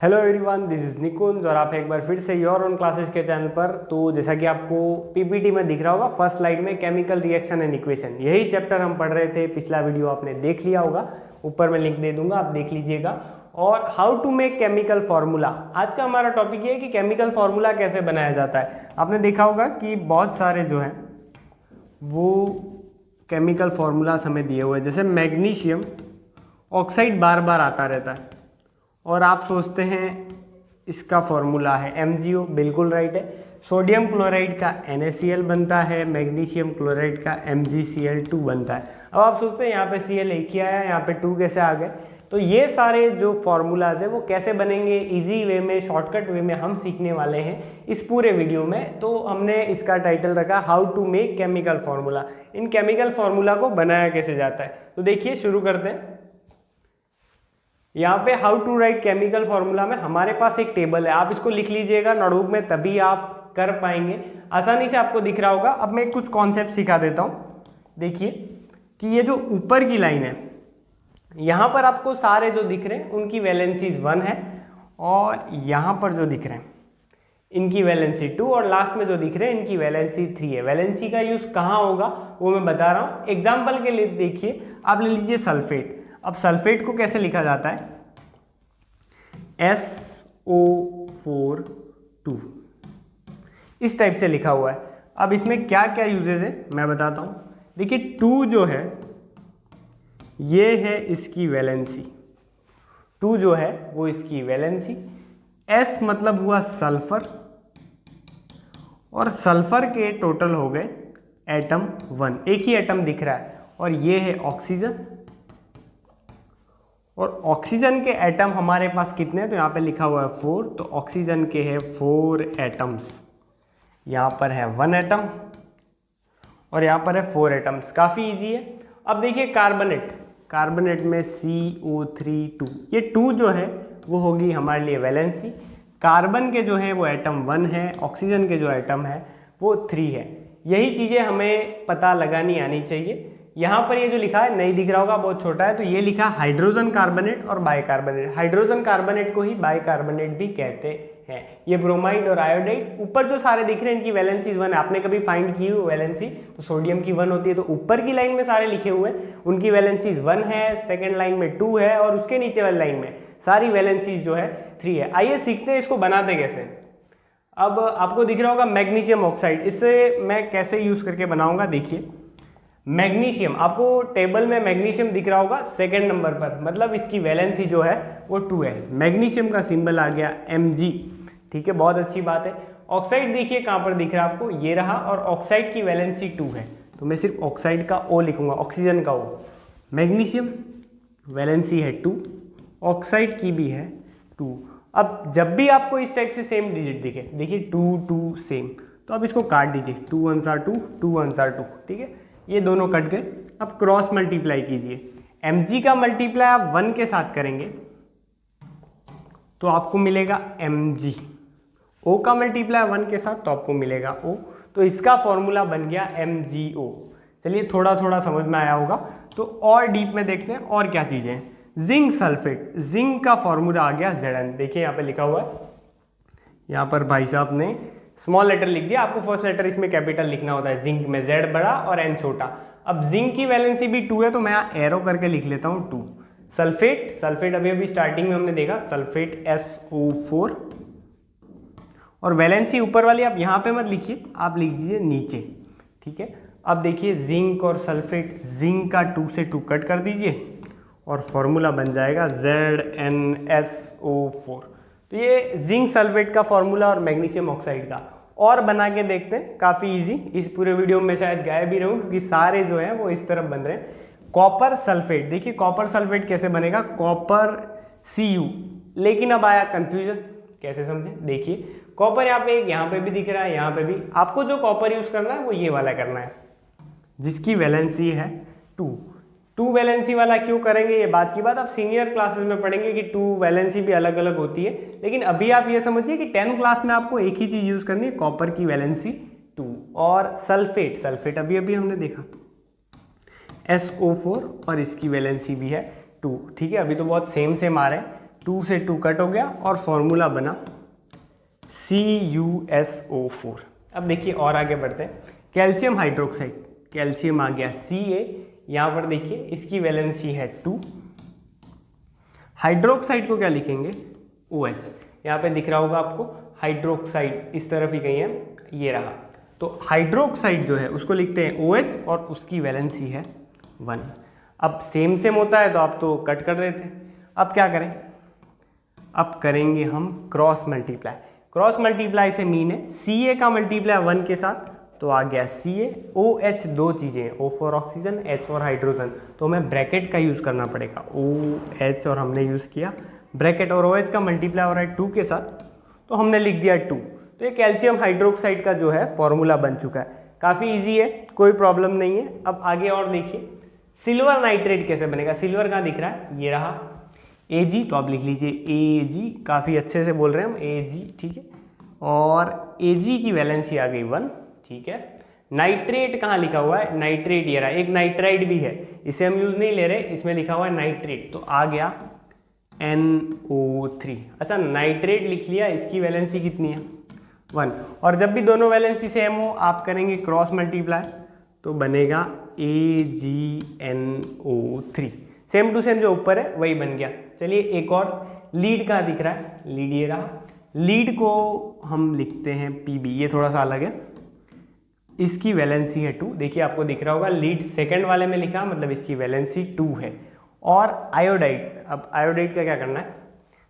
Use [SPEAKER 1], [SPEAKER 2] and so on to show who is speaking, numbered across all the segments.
[SPEAKER 1] Hello everyone, this is निकुंज और आप एक बार फिर से योर ऑन क्लासेस के चैनल पर। तो जैसा कि आपको पीपीटी में दिख रहा होगा, फर्स्ट स्लाइड में केमिकल रिएक्शन एंड इक्वेशन, यही चैप्टर हम पढ़ रहे थे। पिछला वीडियो आपने देख लिया होगा, ऊपर मैं लिंक दे दूंगा, आप देख लीजिएगा। और how to make chemical formula, आज का हमारा टॉपिक ये है कि केमिकल फार्मूला कैसे बनाया जाता है। आपने देखा होगा कि बहुत सारे जो हैं वो केमिकल फार्मूलाज हमें दिए हुए हैं, जैसे मैग्नीशियम ऑक्साइड बार बार आता रहता है और आप सोचते हैं इसका फॉर्मूला है MgO, बिल्कुल राइट है। सोडियम क्लोराइड का NaCl बनता है, मैग्नीशियम क्लोराइड का MgCl2 बनता है। अब आप सोचते हैं यहाँ पे Cl एक ही आया, यहाँ पे 2 कैसे आ गए। तो ये सारे जो फॉर्मूलाज है वो कैसे बनेंगे इजी वे में, शॉर्टकट वे में हम सीखने वाले हैं इस पूरे वीडियो में। तो हमने इसका टाइटल रखा how to make chemical formula. इन केमिकल फार्मूला को बनाया कैसे जाता है, तो देखिए शुरू करते हैं। यहाँ पे how to write chemical formula में हमारे पास एक टेबल है, आप इसको लिख लीजिएगा नोटबुक में, तभी आप कर पाएंगे। आसानी से आपको दिख रहा होगा। अब मैं कुछ कॉन्सेप्ट सिखा देता हूँ। देखिए कि ये जो ऊपर की लाइन है, यहाँ पर आपको सारे जो दिख रहे हैं उनकी वैलेंसीज 1 है, और यहाँ पर जो दिख रहे हैं इनकी वैलेंसी 2, और लास्ट में जो दिख रहे हैं इनकी वैलेंसी 3 है। वैलेंसी का यूज कहाँ होगा वो मैं बता रहा हूँ। एग्जाम्पल के लिए देखिए, आप ले लीजिए सल्फेट। अब सल्फेट को कैसे लिखा जाता है, SO4 इस टाइप से लिखा हुआ है। अब इसमें क्या क्या यूजेज है मैं बताता हूं। देखिए 2 जो है ये है इसकी वैलेंसी, 2 जो है वो इसकी वैलेंसी। S मतलब हुआ सल्फर, और सल्फर के टोटल हो गए एटम 1, एक ही एटम दिख रहा है, और ये है ऑक्सीजन। और ऑक्सीजन के एटम हमारे पास कितने हैं, तो यहाँ पे लिखा हुआ है 4, तो ऑक्सीजन के है 4 एटम्स। यहाँ पर है 1 एटम और यहाँ पर है 4 एटम्स, काफ़ी इजी है। अब देखिए कार्बोनेट, कार्बोनेट में CO3 ये 2 जो है वो होगी हमारे लिए वैलेंसी। कार्बन के जो है वो एटम 1 है, ऑक्सीजन के जो एटम है वो 3 है। यही चीज़ें हमें पता लगानी आनी चाहिए। यहाँ पर ये जो लिखा है नहीं दिख रहा होगा, बहुत छोटा है, तो ये लिखा हाइड्रोजन कार्बोनेट और बाइकार्बोनेट। हाइड्रोजन कार्बोनेट को ही बाइकार्बोनेट भी कहते हैं। ये ब्रोमाइड और आयोडाइड, ऊपर जो सारे दिख रहे हैं इनकी वैलेंसी 1 है। आपने कभी फाइंड की हो वैलेंसी, तो सोडियम की 1 होती है, तो ऊपर की लाइन में सारे लिखे हुए हैं उनकी वैलेंसीज 1 है, सेकेंड लाइन में 2 है, और उसके नीचे वाली लाइन में सारी वैलेंसीज जो है 3 है। आइए सीखते हैं इसको बनाते कैसे। अब आपको दिख रहा होगा मैग्नीशियम ऑक्साइड, इससे मैं कैसे यूज करके बनाऊंगा। देखिए मैग्नीशियम, आपको टेबल में मैग्नीशियम दिख रहा होगा सेकेंड नंबर पर, मतलब इसकी वैलेंसी जो है वो 2 है। मैग्नीशियम का सिंबल आ गया Mg, ठीक है, बहुत अच्छी बात है। ऑक्साइड देखिए कहाँ पर दिख रहा है आपको, ये रहा, और ऑक्साइड की वैलेंसी 2 है, तो मैं सिर्फ ऑक्साइड का O लिखूंगा, ऑक्सीजन का O। मैग्नीशियम वैलेंसी है 2, ऑक्साइड की भी है 2। अब जब भी आपको इस टाइप से सेम डिजिट दिखे, देखिए 2 2 सेम, तो अब इसको काट दीजिए, 2 1 2 2 1 2, ठीक है, ये दोनों कट गए। अब क्रॉस मल्टीप्लाई कीजिए, Mg का मल्टीप्लाई आप 1 के साथ करेंगे तो आपको मिलेगा Mg, O का मल्टीप्लाई 1 के साथ तो आपको मिलेगा O, तो इसका फॉर्मूला बन गया MgO। चलिए थोड़ा थोड़ा समझ में आया होगा, तो और डीप में देखते हैं और क्या चीज़ें हैं। जिंक सल्फेट, जिंक का फॉर्मूला आ गया Zn, देखिए यहाँ पे लिखा हुआ है, यहाँ पर भाई साहब ने स्मॉल लेटर लिख दिया, आपको फर्स्ट लेटर इसमें कैपिटल लिखना होता है। जिंक में Z बड़ा और N छोटा। अब जिंक की वैलेंसी भी 2 है, तो मैं यहाँ एरो करके लिख लेता हूँ 2। सल्फेट, सल्फेट अभी स्टार्टिंग में हमने देखा, सल्फेट SO4, और वैलेंसी ऊपर वाली आप यहाँ पे मत लिखिए, आप लिख दीजिए नीचे, ठीक है। अब देखिए जिंक और सल्फेट, जिंक का 2 से 2 कट कर दीजिए और फॉर्मूला बन जाएगा ZnSO4। तो ये जिंक सल्फेट का फॉर्मूला और मैग्नीशियम ऑक्साइड का। और बना के देखते हैं, काफ़ी इजी। इस पूरे वीडियो में शायद गायब भी रहूं क्योंकि सारे जो हैं वो इस तरफ बन रहे हैं। कॉपर सल्फेट, देखिए कॉपर सल्फेट कैसे बनेगा, कॉपर Cu, लेकिन अब आया कंफ्यूजन, कैसे समझे। देखिए कॉपर यहाँ पे एक, यहाँ पे भी दिख रहा है, यहाँ पे भी। आपको जो कॉपर यूज करना है वो ये वाला करना है जिसकी वैलेंसी है 2 वैलेंसी वाला क्यों करेंगे, ये बात की बात आप सीनियर क्लासेस में पढ़ेंगे कि 2 वैलेंसी भी अलग अलग होती है। लेकिन अभी आप ये समझिए कि 10 क्लास में आपको एक ही चीज़ यूज़ करनी है, कॉपर की वैलेंसी 2। और सल्फेट, सल्फेट अभी हमने देखा SO4 और इसकी वैलेंसी भी है 2, ठीक है। अभी तो बहुत सेम आ रहे हैं, 2 से 2 कट हो गया और फॉर्मूला बना CuSO4। अब देखिए और आगे बढ़ते हैं, कैल्शियम हाइड्रोक्साइड, कैल्शियम आ गया Ca, यहाँ पर देखिए इसकी वैलेंसी है 2। हाइड्रोक्साइड को क्या लिखेंगे OH, यहाँ पे दिख रहा होगा आपको हाइड्रोक्साइड इस तरफ ही कहीं है, ये रहा। तो हाइड्रोक्साइड जो है उसको लिखते हैं OH और उसकी वैलेंसी है 1। अब सेम सेम होता है तो आप तो कट कर देते हैं। अब क्या करें, अब करेंगे हम क्रॉस मल्टीप्लाई। क्रॉस मल्टीप्लाई से मीन है Ca का मल्टीप्लाई 1 के साथ, तो आ गया Ca, OH दो चीज़ें हैं, O for oxygen, H for hydrogen, तो हमें ब्रैकेट का यूज़ करना पड़ेगा। OH और हमने यूज़ किया ब्रैकेट, और OH का मल्टीप्लाई हो रहा है 2 के साथ, तो हमने लिख दिया 2। तो ये कैल्शियम हाइड्रोक्साइड का जो है फॉर्मूला बन चुका है। काफ़ी इजी है, कोई प्रॉब्लम नहीं है। अब आगे और देखिए सिल्वर नाइट्रेट कैसे बनेगा। सिल्वर कहाँ दिख रहा है, ये रहा Ag, तो आप लिख लीजिए Ag, काफ़ी अच्छे से बोल रहे हैं हम Ag, ठीक है। और Ag की वैलेंसी आ गई 1, ठीक है। नाइट्रेट कहाँ लिखा हुआ है, नाइट्रेट ये रहा, एक नाइट्राइड भी है, इसे हम यूज़ नहीं ले रहे, इसमें लिखा हुआ है नाइट्रेट, तो आ गया NO3। अच्छा नाइट्रेट लिख लिया, इसकी वैलेंसी कितनी है 1। और जब भी दोनों वैलेंसी सेम हो आप करेंगे क्रॉस मल्टीप्लाई, तो बनेगा AgNO3, सेम टू सेम जो ऊपर है वही बन गया। चलिए एक और, लीड कहाँ दिख रहा है, लीड ये रहा। लीड को हम लिखते हैं Pb, ये थोड़ा सा अलग है, इसकी वैलेंसी है 2। देखिए आपको दिख रहा होगा लीड सेकंड वाले में लिखा, मतलब इसकी वैलेंसी 2 है। और आयोडाइड, अब आयोडाइड का क्या करना है,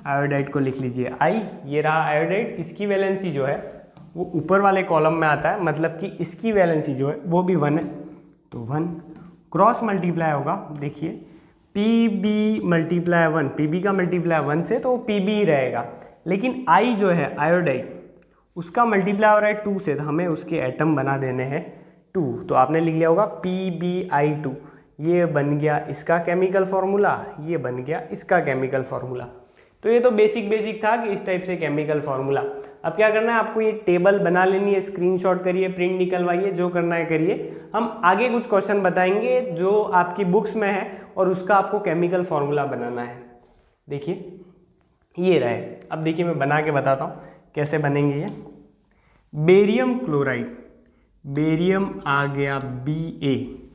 [SPEAKER 1] आयोडाइड को लिख लीजिए I, ये रहा आयोडाइड, इसकी वैलेंसी जो है वो ऊपर वाले कॉलम में आता है, मतलब कि इसकी वैलेंसी जो है वो भी 1 है, तो 1 क्रॉस मल्टीप्लाई होगा। देखिए Pb मल्टीप्लाई 1, Pb का मल्टीप्लाई 1 से तो Pb ही रहेगा, लेकिन I जो है आयोडाइड उसका मल्टीप्लाई हो रहा है 2 से, तो हमें उसके एटम बना देने हैं 2, तो आपने लिख लिया होगा PbI2। ये बन गया इसका केमिकल फार्मूला, ये बन गया इसका केमिकल फार्मूला। तो ये तो बेसिक था कि इस टाइप से केमिकल फार्मूला। अब क्या करना है आपको, ये टेबल बना लेनी है, स्क्रीनशॉट करिए, प्रिंट निकलवाइए, जो करना है करिए। हम आगे कुछ क्वेश्चन बताएंगे जो आपकी बुक्स में है और उसका आपको केमिकल फार्मूला बनाना है। देखिए ये रहे, अब देखिए मैं बना के बताता हूँ कैसे बनेंगे ये। बेरियम क्लोराइड, बेरियम आ गया Ba।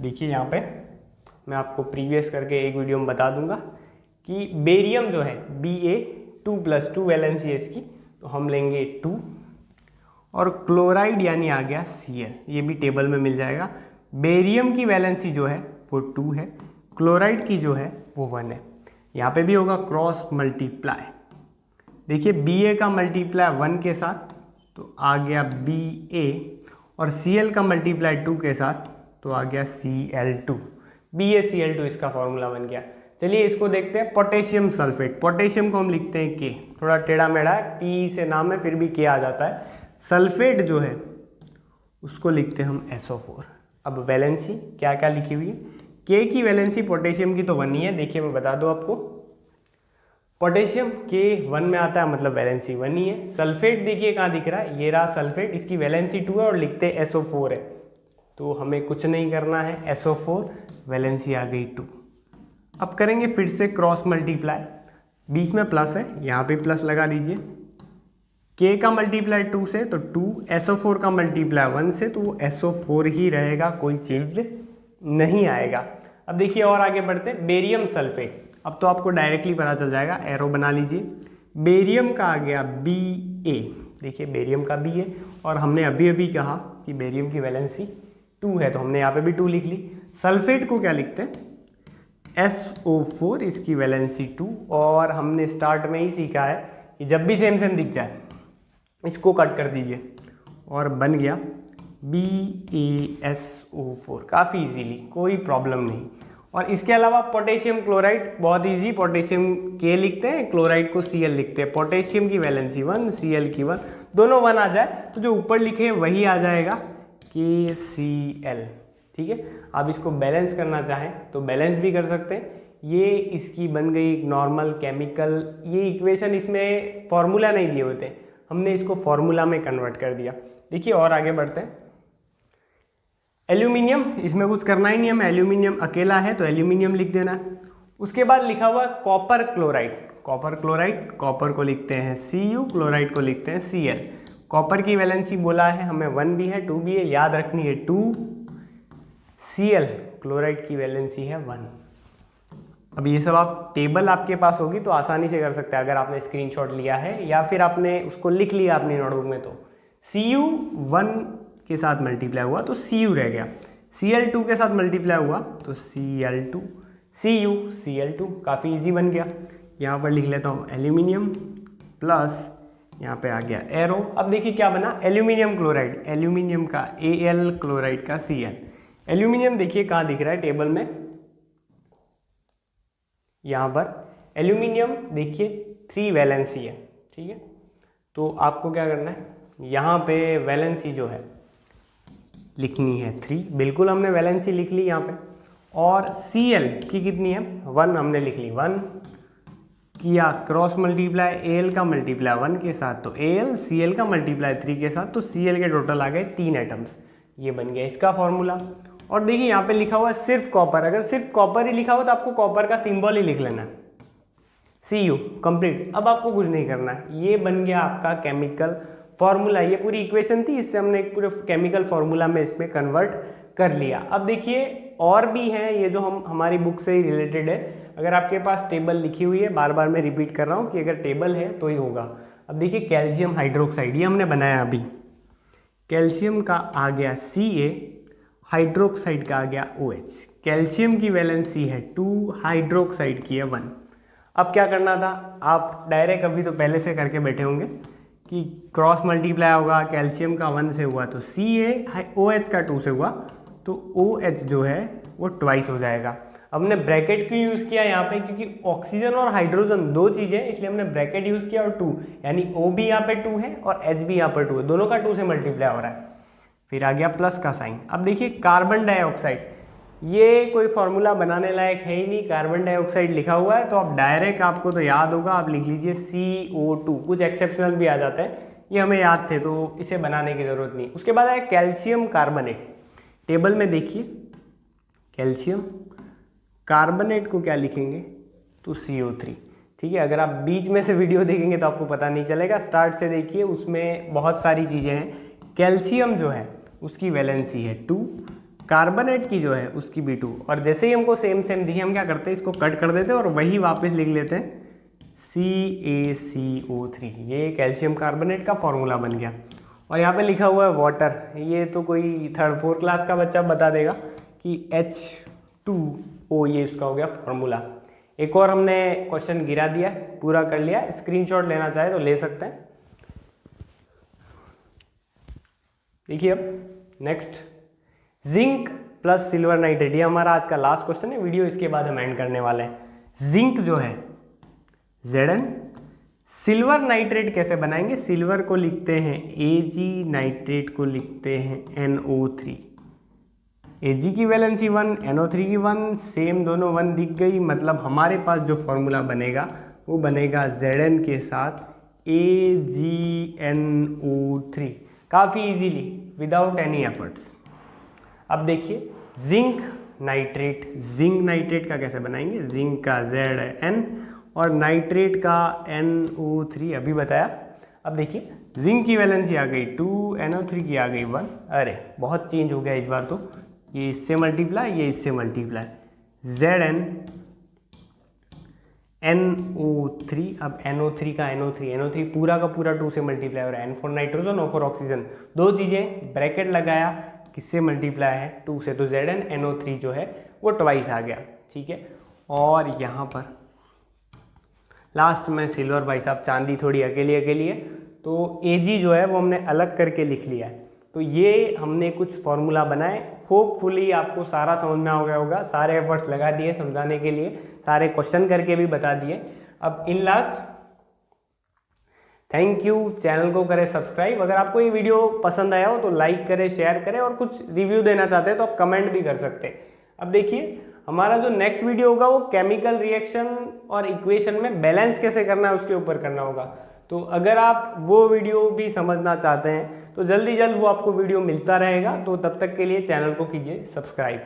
[SPEAKER 1] देखिए यहाँ पे मैं आपको प्रीवियस करके एक वीडियो में बता दूंगा कि बेरियम जो है Ba 2+2 वैलेंसी है इसकी, तो हम लेंगे 2। और क्लोराइड यानी आ गया Cl, ये भी टेबल में मिल जाएगा। बेरियम की वैलेंसी जो है वो 2 है, क्लोराइड की जो है वो 1 है। यहाँ पे भी होगा क्रॉस मल्टीप्लाई। देखिए Ba का मल्टीप्लाई 1 के साथ, तो आ गया Ba, और Cl का मल्टीप्लाई 2 के साथ, तो आ गया Cl2। BaCl2 इसका फॉर्मूला बन गया। चलिए इसको देखते हैं, पोटेशियम सल्फेट। पोटेशियम को हम लिखते हैं K, थोड़ा टेढ़ा मेढ़ा है, T से नाम है फिर भी K आ जाता है। सल्फेट जो है उसको लिखते हैं हम SO4। अब वैलेंसी क्या क्या लिखी हुई है, K की वैलेंसी पोटेशियम की तो 1 ही है। देखिए मैं बता दूँ आपको, पोटेशियम K 1 में आता है, मतलब वैलेंसी 1 ही है। सल्फेट देखिए कहाँ दिख रहा है, ये रहा सल्फेट, इसकी वैलेंसी 2 है और लिखते हैं SO4 है, तो हमें कुछ नहीं करना है, SO4 वैलेंसी आ गई 2। अब करेंगे फिर से क्रॉस मल्टीप्लाई, बीच में प्लस है, यहाँ पे प्लस लगा दीजिए। K का मल्टीप्लाई 2 से तो 2, SO4 का मल्टीप्लाई 1 से तो वो SO4 ही रहेगा, कोई चेंज नहीं आएगा। अब देखिए और आगे बढ़ते हैं, बेरियम सल्फेट। अब तो आपको डायरेक्टली पता चल जाएगा, एरो बना लीजिए। बेरियम का आ गया Ba, देखिए बेरियम का B है, और हमने अभी अभी कहा कि बेरियम की वैलेंसी 2 है, तो हमने यहाँ पे भी 2 लिख ली। सल्फेट को क्या लिखते हैं SO4, इसकी वैलेंसी 2, और हमने स्टार्ट में ही सीखा है कि जब भी सेम सेम दिख जाए इसको कट कर दीजिए, और बन गया BaSO4। काफ़ी इजीली, कोई प्रॉब्लम नहीं। और इसके अलावा पोटेशियम क्लोराइड बहुत इजी, पोटेशियम K लिखते हैं, क्लोराइड को Cl लिखते हैं। पोटेशियम की वैलेंसी 1, Cl की 1, दोनों 1 आ जाए तो जो ऊपर लिखे वही आ जाएगा KCl, ठीक है। आप इसको बैलेंस करना चाहें तो बैलेंस भी कर सकते हैं। ये इसकी बन गई एक नॉर्मल केमिकल, ये इक्वेशन, इसमें फॉर्मूला नहीं दिए होते, हमने इसको फॉर्मूला में कन्वर्ट कर दिया। देखिए और आगे बढ़ते हैं। एल्यूमिनियम, इसमें कुछ करना ही नहीं, हमें एल्यूमिनियम अकेला है तो एल्यूमिनियम लिख देना है। उसके बाद लिखा हुआ copper chloride. Copper chloride, copper को लिखते हैं Cu, क्लोराइड को लिखते हैं Cl। कॉपर की वैलेंसी बोला है हमें 1 भी है 2 भी है, याद रखनी है 2। Cl क्लोराइड की वैलेंसी है 1। अब ये सब आप टेबल आपके पास होगी तो आसानी से कर सकते हैं अगर आपने स्क्रीनशॉट लिया है या फिर आपने उसको लिख लिया अपनी नोटबुक में। तो Cu 1 के साथ मल्टीप्लाई हुआ तो Cu रह गया, Cl2 के साथ मल्टीप्लाई हुआ तो Cl2, Cu Cl2, काफ़ी इजी बन गया। यहाँ पर लिख लेता हूँ एल्यूमिनियम प्लस यहाँ पे आ गया एरो। अब देखिए क्या बना, एल्यूमिनियम क्लोराइड, एल्यूमिनियम का Al, क्लोराइड का Cl। एल्यूमिनियम देखिए कहाँ दिख रहा है टेबल में, यहाँ पर एल्यूमिनियम देखिए 3 वैलेंसी है, ठीक है। तो आपको क्या करना है, यहाँ पे वैलेंसी जो है लिखनी है 3, बिल्कुल हमने वैलेंसी लिख ली यहाँ पे। और Cl की कितनी है 1, हमने लिख ली 1, किया क्रॉस मल्टीप्लाई Al का मल्टीप्लाई 1 के साथ तो Al, Cl का मल्टीप्लाई 3 के साथ तो Cl के टोटल आ गए 3 एटम्स। ये बन गया इसका फॉर्मूला। और देखिए यहाँ पे लिखा हुआ है सिर्फ कॉपर, अगर सिर्फ कॉपर ही लिखा हो तो आपको कॉपर का सिंबल ही लिख लेना है Cu, कंप्लीट। अब आपको कुछ नहीं करना है, ये बन गया आपका केमिकल फॉर्मूला। ये पूरी इक्वेशन थी, इससे हमने एक पूरे केमिकल फॉर्मूला में इसमें कन्वर्ट कर लिया। अब देखिए और भी हैं ये जो हमारी बुक से ही रिलेटेड है। अगर आपके पास टेबल लिखी हुई है, बार बार मैं रिपीट कर रहा हूँ कि अगर टेबल है तो ही होगा। अब देखिए कैल्शियम हाइड्रोक्साइड, ये हमने बनाया अभी, कैल्शियम का आ गया Ca, हाइड्रोक्साइड का आ गया OH। कैल्शियम की वैलेंसी है 2, हाइड्रोक्साइड की है 1। अब क्या करना था, आप डायरेक्ट अभी तो पहले से करके बैठे होंगे कि क्रॉस मल्टीप्लाई होगा, कैल्शियम का 1 से हुआ तो Ca, OH का 2 से हुआ तो OH जो है वो ट्वाइस हो जाएगा। हमने ब्रैकेट क्यों यूज़ किया यहाँ पे, क्योंकि ऑक्सीजन और हाइड्रोजन 2 चीज़ें हैं, इसलिए हमने ब्रैकेट यूज़ किया और 2, यानी O भी यहाँ पे 2 है और H भी यहाँ पर 2 है, दोनों का 2 से मल्टीप्लाई हो रहा है। फिर आ गया प्लस का साइन। अब देखिए कार्बन डाइऑक्साइड, ये कोई फॉर्मूला बनाने लायक है ही नहीं, कार्बन डाइऑक्साइड लिखा हुआ है तो आप डायरेक्ट, आपको तो याद होगा, आप लिख लीजिए CO2। कुछ एक्सेप्शनल भी आ जाते हैं, ये हमें याद थे तो इसे बनाने की ज़रूरत नहीं। उसके बाद आया कैल्शियम कार्बोनेट। टेबल में देखिए कैल्शियम कार्बोनेट को क्या लिखेंगे तो CO3, ठीक है। अगर आप बीच में से वीडियो देखेंगे तो आपको पता नहीं चलेगा, स्टार्ट से देखिए, उसमें बहुत सारी चीज़ें हैं। कैल्शियम जो है उसकी वैलेंसी है 2, कार्बोनेट की जो है उसकी भी 2। और जैसे ही हमको सेम सेम दिए, हम क्या करते हैं, इसको कट कर देते हैं और वही वापस लिख लेते हैं CaCO3। ये कैल्शियम कार्बोनेट का फॉर्मूला बन गया। और यहाँ पे लिखा हुआ है वाटर, ये तो कोई 3rd 4th क्लास का बच्चा बता देगा कि H2O, ये इसका हो गया फॉर्मूला। एक और हमने क्वेश्चन गिरा दिया, पूरा कर लिया, स्क्रीनशॉट लेना चाहे तो ले सकते हैं। देखिए अब next, zinc plus silver nitrate, ये हमारा आज का लास्ट क्वेश्चन है, वीडियो इसके बाद हम एंड करने वाले हैं। जिंक जो है Zn, सिल्वर नाइट्रेट कैसे बनाएंगे, सिल्वर को लिखते हैं Ag, नाइट्रेट को लिखते हैं NO3। Ag की वैलेंसी 1, NO3 की 1, सेम दोनों 1 दिख गई, मतलब हमारे पास जो फॉर्मूला बनेगा वो बनेगा Zn के साथ AgNO3, काफ़ी इजीली विदाउट एनी एफर्ट्स। अब देखिए जिंक नाइट्रेट का कैसे बनाएंगे, जिंक का Zn और नाइट्रेट का NO3 अभी बताया। अब देखिए जिंक की वैलेंसी आ गई 2, NO3 की आ गई 1। अरे बहुत चेंज हो गया इस बार तो, ये इससे मल्टीप्लाई, ये इससे मल्टीप्लाई, Zn NO3। अब NO3 का NO3 पूरा का पूरा 2 से मल्टीप्लाई हो रहा है, N for nitrogen, O for oxygen, 2 चीज़ें, ब्रैकेट लगाया, किससे मल्टीप्लाई है 2 से, तो Zn NO3 जो है वो ट्वाइस आ गया, ठीक है। और यहाँ पर लास्ट में सिल्वर, भाई साहब चांदी थोड़ी अकेली अकेली है तो Ag जो है वो हमने अलग करके लिख लिया है। तो ये हमने कुछ फॉर्मूला बनाए, होपफुली आपको सारा समझ में आ गया होगा, सारे एफर्ट्स लगा दिए समझाने के लिए, सारे क्वेश्चन करके भी बता दिए। अब in last thank you, channel को करें सब्सक्राइब। अगर आपको ये वीडियो पसंद आया हो तो लाइक करें, शेयर करें, और कुछ रिव्यू देना चाहते हैं तो आप कमेंट भी कर सकते हैं। अब देखिए हमारा जो नेक्स्ट वीडियो होगा वो केमिकल रिएक्शन और इक्वेशन में बैलेंस कैसे करना है उसके ऊपर करना होगा। तो अगर आप वो वीडियो भी समझना चाहते हैं तो जल्दी वो आपको वीडियो मिलता रहेगा। तो तब तक के लिए चैनल को कीजिए सब्सक्राइब।